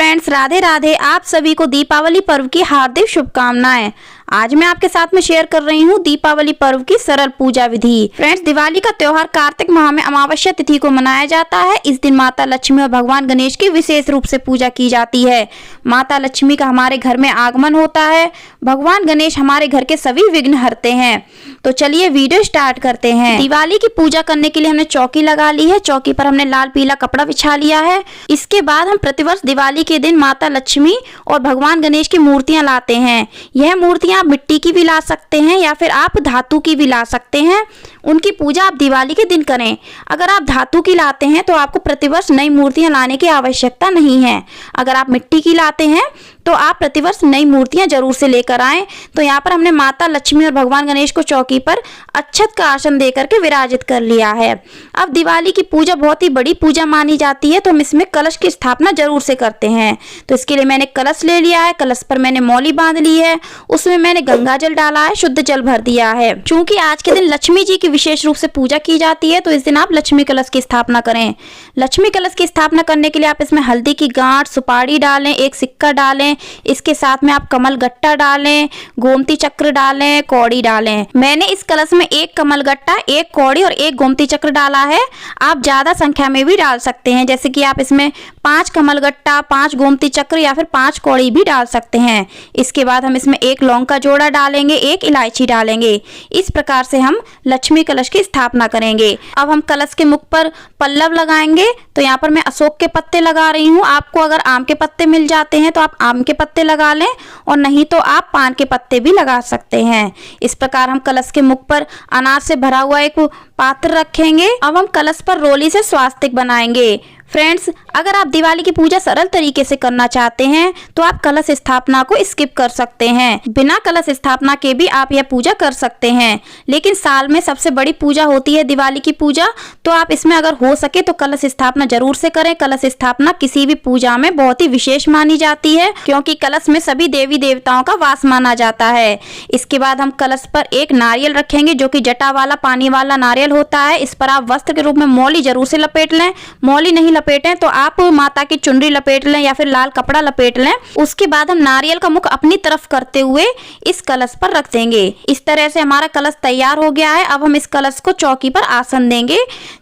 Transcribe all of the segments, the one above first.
Friends, Radhe Radhe. आप सभी को दीपावली पर्व की हार्दिक शुभकामनाएं। आज मैं आपके साथ में शेयर कर रही हूँ दीपावली पर्व की सरल पूजा विधि। फ्रेंड्स, दिवाली का त्योहार कार्तिक माह में अमावस्या तिथि को मनाया जाता है। इस दिन माता लक्ष्मी और भगवान गणेश की विशेष रूप से पूजा की जाती है। माता लक्ष्मी का हमारे घर में आगमन होता है। भगवान गणेश हमारे घर के सभी विघ्न हरते हैं। तो चलिए वीडियो स्टार्ट करते हैं। दिवाली की पूजा करने के लिए हमने चौकी लगा ली है। चौकी पर हमने लाल पीला कपड़ा बिछा लिया है। इसके बाद हम प्रतिवर्ष दिवाली के दिन माता लक्ष्मी और भगवान गणेश की मूर्तियां लाते हैं। यह मूर्तियां आप मिट्टी की भी ला सकते हैं या फिर आप धातु की भी ला सकते हैं। उनकी पूजा आप दिवाली के दिन करें। अगर आप धातु की लाते हैं तो आपको प्रतिवर्ष नई मूर्तियां लाने की आवश्यकता नहीं है। अगर आप मिट्टी की लाते हैं तो आप प्रतिवर्ष नई मूर्तियां जरूर से लेकर आएं। तो यहाँ पर हमने माता लक्ष्मी और भगवान गणेश को चौकी पर अक्षत का आसन देकर के विराजित कर लिया है। अब दिवाली की पूजा बहुत ही बड़ी पूजा मानी जाती है, तो हम इसमें कलश की स्थापना जरूर से करते हैं। तो इसके लिए मैंने कलश ले लिया है। कलश पर मैंने मौली बांध ली है। उसमें मैंने गंगा जल डाला है, शुद्ध जल भर दिया है। चूंकि आज के दिन लक्ष्मी जी की विशेष रूप से पूजा की जाती है, तो इस दिन आप लक्ष्मी कलश की स्थापना करें। लक्ष्मी कलश की स्थापना करने के लिए आप इसमें हल्दी की गांठ, सुपारी डालें, एक सिक्का डालें। इसके साथ में आप कमल गट्टा डालें, गोमती चक्र डालें, कौड़ी डालें। मैंने इस कलश में एक कमल गट्टा, एक कौड़ी और एक गोमती चक्र डाला है। आप ज्यादा संख्या में भी डाल सकते हैं, जैसे कि आप इसमें 5 कमल गट्टा, 5 गोमती चक्र या फिर 5 कौड़ी भी डाल सकते हैं। इसके बाद हम इसमें एक लौंग का जोड़ा डालेंगे, एक इलायची डालेंगे। इस प्रकार से हम लक्ष्मी कलश की स्थापना करेंगे। अब हम कलश के मुख पर पल्लव लगाएंगे। तो यहाँ पर मैं अशोक के पत्ते लगा रही हूँ। आपको अगर आम के पत्ते मिल जाते हैं तो आप आम के पत्ते लगा लें, और नहीं तो आप पान के पत्ते भी लगा सकते हैं। इस प्रकार हम कलश के मुख पर अनाज से भरा हुआ एक पात्र रखेंगे। अब हम कलश पर रोली से स्वास्तिक बनाएंगे। फ्रेंड्स, अगर आप दिवाली की पूजा सरल तरीके से करना चाहते हैं तो आप कलश स्थापना को स्किप कर सकते हैं। बिना कलश स्थापना के भी आप यह पूजा कर सकते हैं। लेकिन साल में सबसे बड़ी पूजा होती है दिवाली की पूजा, तो आप इसमें अगर हो सके तो कलश स्थापना जरूर से करें। कलश स्थापना किसी भी पूजा में बहुत ही विशेष मानी जाती है, क्योंकि कलश में सभी देवी देवताओं का वास माना जाता है। इसके बाद हम कलश पर एक नारियल रखेंगे, जो कि जटा वाला पानी वाला नारियल होता है। इस पर आप वस्त्र के रूप में मौली जरूर से लपेट लें। मौली नहीं लपेटें तो आप माता की चुनरी लपेट लें या फिर लाल कपड़ा लपेट लें। उसके बाद हम नारियल का मुख अपनी तरफ करते हुए इस कलश पर रख देंगे। इस तरह से हमारा कलश तैयार हो गया है। अब हम इस कलश को चौकी पर आसन देंगे।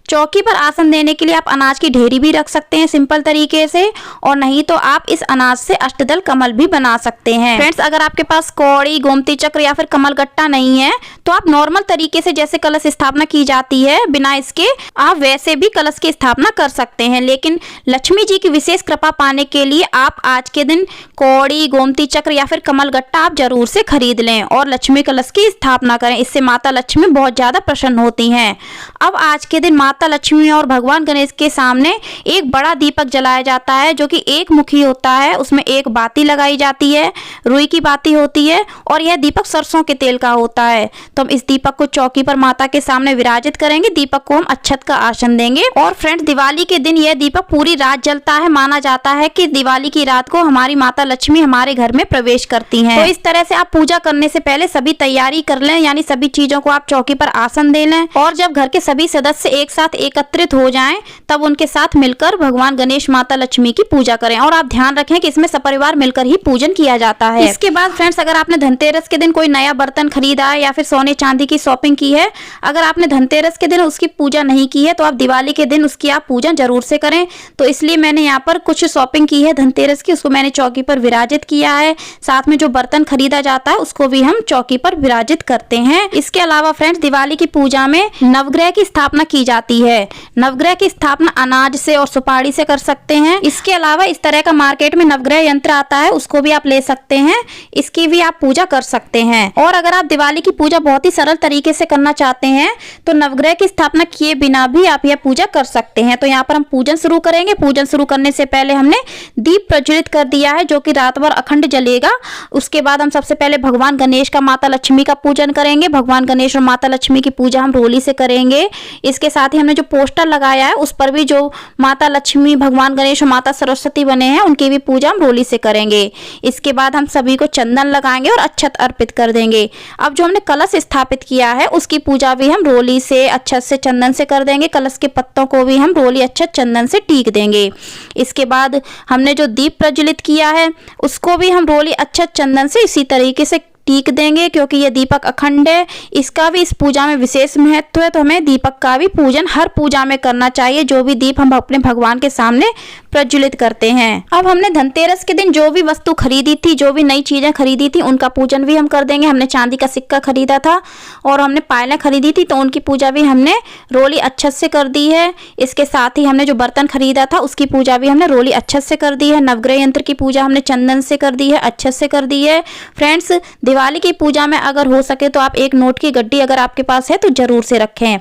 चौकी पर आसन देने के लिए आप अनाज की ढेरी भी रख सकते हैं सिंपल तरीके से, और नहीं तो आप इस अनाज से अष्टदल कमल भी बना सकते हैं। फ्रेंड्स, अगर आपके पास कौड़ी, गोमती चक्र या फिर कमल गट्टा नहीं है तो आप नॉर्मल तरीके से जैसे कलश स्थापना की जाती है बिना इसके, आप वैसे भी कलश की स्थापना कर सकते हैं। लेकिन लक्ष्मी जी की विशेष कृपा पाने के लिए आप आज के दिन कौड़ी, गोमती चक्र या फिर कमल गट्टा आप जरूर से खरीद लें और लक्ष्मी कलश की स्थापना करें। इससे माता लक्ष्मी बहुत ज्यादा प्रसन्न होती हैं। अब आज के दिन माता लक्ष्मी और भगवान गणेश के सामने एक बड़ा दीपक जलाया जाता है, जो कि एक मुखी होता है। उसमें एक बाती लगाई जाती है, रुई की बाती होती है, और यह दीपक सरसों के तेल का होता है। तो हम इस दीपक को चौकी पर माता के सामने विराजित करेंगे। दीपक को हम अक्षत का आसन देंगे। और फ्रेंड्स, दिवाली के दिन यह दीपक पूरी रात जलता है। माना जाता है कि दिवाली की रात को हमारी माता लक्ष्मी हमारे घर में प्रवेश करती हैं। तो इस तरह से आप पूजा करने से पहले सभी तैयारी कर लें, यानी सभी चीजों को आप चौकी पर आसन दे लें। और जब घर के सभी सदस्य एक साथ एकत्रित हो जाएं, तब उनके साथ मिलकर भगवान गणेश, माता लक्ष्मी की पूजा करें। और आप ध्यान रखें कि इसमें सपरिवार मिलकर ही पूजन किया जाता है। इसके बाद फ्रेंड्स, अगर आपने धनतेरस के दिन कोई नया बर्तन खरीदा है या फिर सोने चांदी की शॉपिंग की है, अगर आपने धनतेरस के दिन उसकी पूजा नहीं की है तो आप दिवाली के दिन उसकी आप पूजा जरूर से करें। तो इसलिए मैंने यहाँ पर कुछ शॉपिंग की है धनतेरस की, उसको मैंने चौकी पर विराजित किया है। साथ में जो बर्तन खरीदा जाता है उसको भी हम चौकी पर विराजित करते हैं। इसके अलावा फ्रेंड्स, दिवाली की पूजा में नवग्रह की स्थापना की जाती है। नवग्रह की स्थापना अनाज से और सुपारी से कर सकते हैं। इसके अलावा इस तरह का मार्केट में नवग्रह यंत्र आता है, उसको भी आप ले सकते हैं। इसकी भी आप पूजा कर सकते हैं। और अगर आप दिवाली की पूजा बहुत ही सरल तरीके से करना चाहते हैं तो नवग्रह की स्थापना किए बिना भी आप यह पूजा कर सकते हैं। तो यहाँ पर हम पूजन शुरू करेंगे। पूजन शुरू करने से पहले हमने दीप प्रज्वलित कर दिया है, जो कि रात भर अखंड जलेगा। उसके बाद हम सबसे पहले भगवान गणेश का, माता लक्ष्मी का पूजन करेंगे। भगवान गणेश और माता लक्ष्मी की पूजा हम रोली से करेंगे। इसके साथ ही हमने जो पोस्टर लगाया है उस पर भी जो माता लक्ष्मी, भगवान गणेश और माता सरस्वती बने हैं उनकी भी पूजा हम रोली से करेंगे। इसके बाद हम सभी को चंदन लगाएंगे और अक्षत अर्पित कर देंगे। अब जो हमने कलश स्थापित किया है उसकी पूजा भी हम रोली से, अक्षत से, चंदन से कर देंगे। कलश के पत्तों को भी हम रोली, अक्षत, चंदन चंदन से टीक देंगे। इसके बाद हमने जो दीप प्रज्वलित किया है उसको भी हम रोली अक्षत चंदन से इसी तरीके से टीक देंगे, क्योंकि ये दीपक अखंड है। इसका भी इस पूजा में विशेष महत्व है, तो हमें दीपक का भी पूजन हर पूजा में करना चाहिए, जो भी दीप हम अपने भगवान के सामने प्रज्वलित करते हैं। अब हमने धनतेरस के दिन जो भी वस्तु खरीदी थी, जो भी नई चीजें खरीदी थी, उनका पूजन भी हम कर देंगे। हमने चांदी का सिक्का खरीदा था और हमने पायलें खरीदी थी, तो उनकी पूजा भी हमने रोली अक्षत से कर दी है। इसके साथ ही हमने जो बर्तन खरीदा था उसकी पूजा भी हमने रोली अक्षत से कर दी है। नवग्रह यंत्र की पूजा हमने चंदन से कर दी है, अक्षत से कर दी है। फ्रेंड्स, दिवाली की पूजा में अगर हो सके तो आप एक नोट की गड्डी अगर आपके पास है तो जरूर से रखें।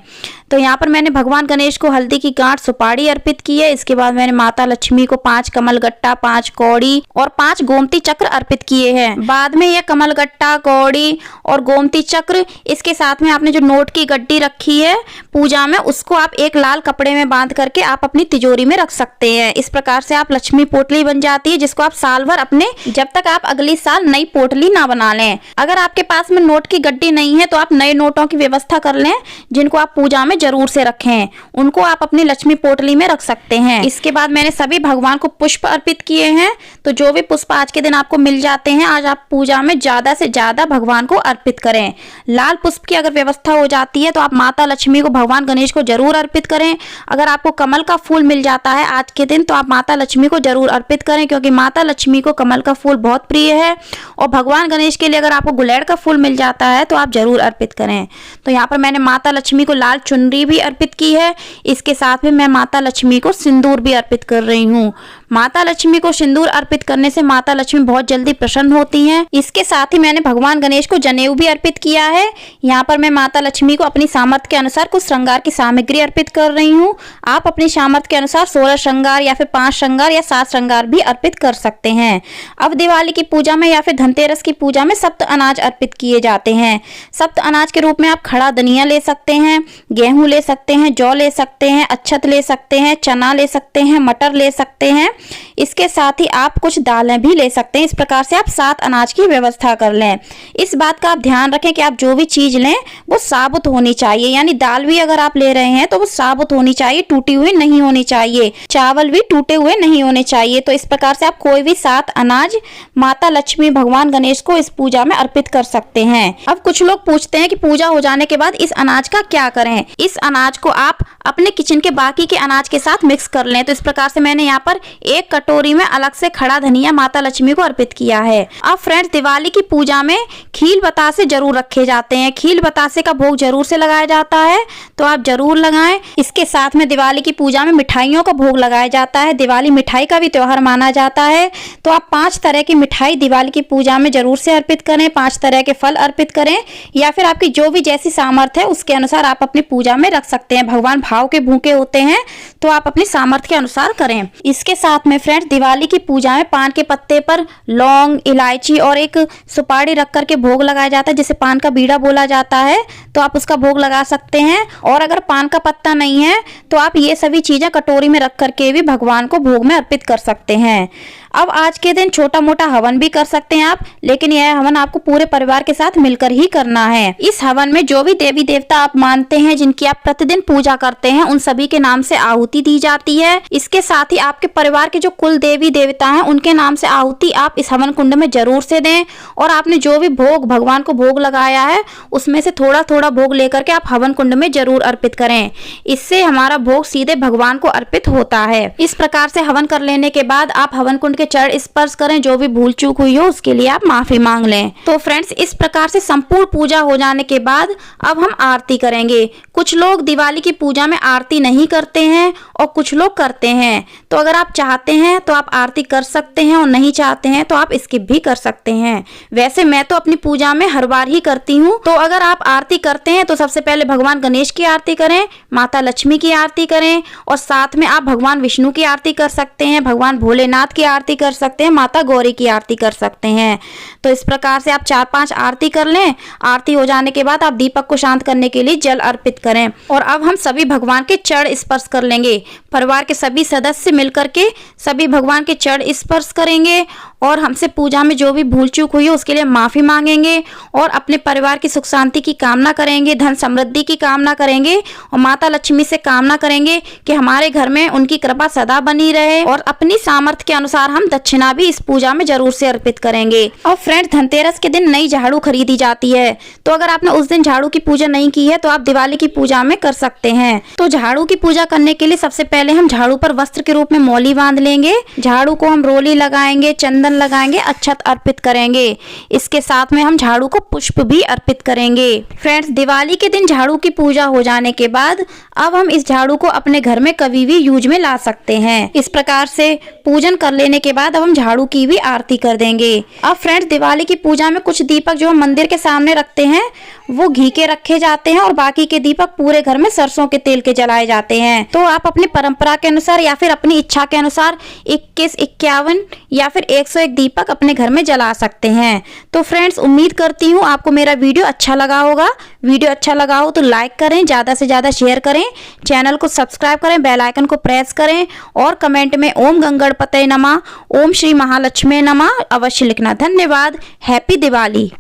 तो यहाँ पर मैंने भगवान गणेश को हल्दी की गांठ सुपारी अर्पित की है। इसके बाद मैंने माता लक्ष्मी को 5 कमल गट्टा, 5 कौड़ी और 5 गोमती चक्र अर्पित किए हैं। बाद में यह कमल गट्टा, कौड़ी और गोमती चक्र, इसके साथ में आपने जो नोट की गड्डी रखी है पूजा में, उसको आप एक लाल कपड़े में बांध करके आप अपनी तिजोरी में रख सकते हैं। इस प्रकार से आप लक्ष्मी पोटली बन जाती है, जिसको आप साल भर अपने, जब तक आप अगली साल नई पोटली ना बना लें। अगर आपके पास में नोट की गड्डी नहीं है तो आप नए नोटों की व्यवस्था कर लें, जिनको आप पूजा में जरूर से रखें। उनको आप अपनी लक्ष्मी पोटली में रख सकते हैं। इसके बाद मैंने सभी भगवान को पुष्प अर्पित किए हैं। तो जो भी पुष्प आज के दिन आपको मिल जाते हैं, आज आप पूजा में ज्यादा से ज्यादा भगवान को अर्पित करें। लाल पुष्प की अगर व्यवस्था हो जाती है तो आप माता लक्ष्मी को, भगवान गणेश को जरूर अर्पित करें। अगर आपको कमल का फूल मिल जाता है आज के दिन तो आप माता लक्ष्मी को जरूर अर्पित करें, क्योंकि माता लक्ष्मी को कमल का फूल बहुत प्रिय है। और भगवान गणेश के लिए अगर आपको गुलेड़ का फूल मिल जाता है तो आप जरूर अर्पित करें। तो यहाँ पर मैंने माता लक्ष्मी को लाल चुनरी भी अर्पित की है। इसके साथ में मैं माता लक्ष्मी को सिंदूर भी अर्पित कर रही हूँ। माता लक्ष्मी को सिंदूर अर्पित करने से माता लक्ष्मी बहुत जल्दी प्रसन्न होती हैं। इसके साथ ही मैंने भगवान गणेश को जनेऊ भी अर्पित किया है। यहाँ पर मैं माता लक्ष्मी को अपनी सामर्थ्य के अनुसार कुछ श्रृंगार की सामग्री अर्पित कर रही हूँ। आप अपनी सामर्थ्य के अनुसार 16 श्रृंगार या फिर 5 श्रृंगार या 7 श्रृंगार भी अर्पित कर सकते हैं। अब दिवाली की पूजा में या फिर धनतेरस की पूजा में सप्त अनाज अर्पित किए जाते हैं। सप्त अनाज के रूप में आप खड़ा धनिया ले सकते हैं, गेहूं ले सकते हैं, जौ ले सकते हैं, अक्षत ले सकते हैं, चना ले सकते हैं, मटर ले सकते हैं। इसके साथ ही आप कुछ दालें भी ले सकते हैं। इस प्रकार से आप 7 अनाज की व्यवस्था कर लें। इस बात का आप ध्यान रखें कि आप जो भी चीज लें वो साबुत होनी चाहिए, यानी दाल भी अगर आप ले रहे हैं तो वो साबुत होनी चाहिए, टूटी हुई नहीं होनी चाहिए। चावल भी टूटे हुए नहीं होने चाहिए। तो इस प्रकार से आप कोई भी 7 अनाज माता लक्ष्मी, भगवान गणेश को इस पूजा में अर्पित कर सकते हैं। अब कुछ लोग पूछते हैं कि पूजा हो जाने के बाद इस अनाज का क्या करें। इस अनाज को आप अपने किचन के बाकी के अनाज के साथ मिक्स कर लें। तो इस प्रकार से मैंने यहाँ पर एक कटोरी में अलग से खड़ा धनिया माता लक्ष्मी को अर्पित किया है। अब फ्रेंड्स, दिवाली की पूजा में खील बतासे जरूर रखे जाते हैं। खील बतासे का भोग जरूर से लगाया जाता है, तो आप जरूर लगाएं। इसके साथ में दिवाली की पूजा में मिठाइयों का भोग लगाया जाता है। दिवाली मिठाई का भी त्योहार माना जाता है, तो आप 5 तरह की मिठाई दिवाली की पूजा में जरूर से अर्पित करें। 5 तरह के फल अर्पित करें, या फिर आपकी जो भी जैसी सामर्थ्य है उसके अनुसार आप अपनी पूजा में रख सकते हैं। भगवान भाव के भूखे होते हैं, तो आप अपनी सामर्थ्य के अनुसार करें। इसके साथ में फ्रेंड्स, दिवाली की पूजा में पान के पत्ते पर लौंग, इलायची और एक सुपारी रख करके भोग लगाया जाता है, जिसे पान का बीड़ा बोला जाता है। तो आप उसका भोग लगा सकते हैं। और अगर पान का पत्ता नहीं है तो आप ये सभी चीजें कटोरी में रख करके भी भगवान को भोग में अर्पित कर सकते हैं। अब आज के दिन छोटा मोटा हवन भी कर सकते हैं आप, लेकिन यह हवन आपको पूरे परिवार के साथ मिलकर ही करना है। इस हवन में जो भी देवी देवता आप मानते हैं, जिनकी आप प्रतिदिन पूजा करते हैं, उन सभी के नाम से आहुति दी जाती है। इसके साथ ही आपके परिवार के जो कुल देवी देवता हैं, उनके नाम से आहुति आप इस हवन कुंड में जरूर से दें। और आपने जो भी भोग भगवान को भोग लगाया है, उसमें से थोड़ा थोड़ा भोग लेकर के आप हवन कुंड में जरूर अर्पित करें। इससे हमारा भोग सीधे भगवान को अर्पित होता है। इस प्रकार से हवन कर लेने के बाद आप हवन कुंड के चरण स्पर्श करें। जो भी भूल चूक हुई हो उसके लिए आप माफी मांग लें। तो फ्रेंड्स, इस प्रकार से संपूर्ण पूजा हो जाने के बाद अब हम आरती करेंगे। कुछ लोग दिवाली की पूजा में आरती नहीं करते हैं और कुछ लोग करते हैं। तो अगर आप चाहते हैं तो आप आरती कर सकते हैं, और नहीं चाहते हैं तो आप स्किप भी कर सकते हैं। वैसे मैं तो अपनी पूजा में हर बार ही करती हूँ। तो अगर आप आरती करते हैं तो सबसे पहले भगवान गणेश की आरती करें, माता लक्ष्मी की आरती करें, और साथ में आप भगवान विष्णु की आरती कर सकते हैं, भगवान भोलेनाथ की आरती कर सकते हैं, माता गौरी की आरती कर सकते हैं। तो इस प्रकार से आप 4-5 आरती कर लें। आरती हो जाने के बाद आप दीपक को शांत करने के लिए जल अर्पित करें। और अब हम सभी भगवान के चरण स्पर्श कर लेंगे। परिवार के सभी सदस्य मिलकर के सभी भगवान के चरण स्पर्श करेंगे और हमसे पूजा में जो भी भूल चूक हुई है उसके लिए माफ़ी मांगेंगे और अपने परिवार की सुख शांति की कामना करेंगे, धन समृद्धि की कामना करेंगे और माता लक्ष्मी से कामना करेंगे कि हमारे घर में उनकी कृपा सदा बनी रहे। और अपनी सामर्थ्य के अनुसार हम दक्षिणा भी इस पूजा में जरूर से अर्पित करेंगे। और फ्रेंड्स, धनतेरस के दिन नई झाड़ू खरीदी जाती है, तो अगर आपने उस दिन झाड़ू की पूजा नहीं की है तो आप दिवाली की पूजा में कर सकते हैं। तो झाड़ू की पूजा करने के लिए सबसे पहले हम झाड़ू पर वस्त्र के रूप में मौली बांध लेंगे। झाड़ू को हम रोली लगाएंगे, चंदन लगाएंगे, अक्षत अर्पित करेंगे। इसके साथ में हम झाड़ू को पुष्प भी अर्पित करेंगे। फ्रेंड्स, दिवाली के दिन झाड़ू की पूजा हो जाने के बाद अब हम इस झाड़ू को अपने घर में कभी भी यूज में ला सकते हैं। इस प्रकार से पूजन कर लेने के बाद अब हम झाड़ू की भी आरती कर देंगे। अब फ्रेंड्स, दिवाली की पूजा में कुछ दीपक जो हम मंदिर के सामने रखते हैं वो घी के रखे जाते हैं और बाकी के दीपक पूरे घर में सरसों के तेल के जलाए जाते हैं। तो आप अपनी परंपरा के अनुसार या फिर अपनी इच्छा के अनुसार 21, 51 या फिर 101 दीपक अपने घर में जला सकते हैं। तो फ्रेंड्स, उम्मीद करती हूँ आपको मेरा वीडियो अच्छा लगा होगा। वीडियो अच्छा लगा हो तो लाइक करें, ज़्यादा से ज़्यादा शेयर करें, चैनल को सब्सक्राइब करें, बेल आइकन को प्रेस करें और कमेंट में ओम गंगणपतये नमः, ओम श्री महालक्ष्मी नमः अवश्य लिखना। धन्यवाद। हैप्पी दिवाली।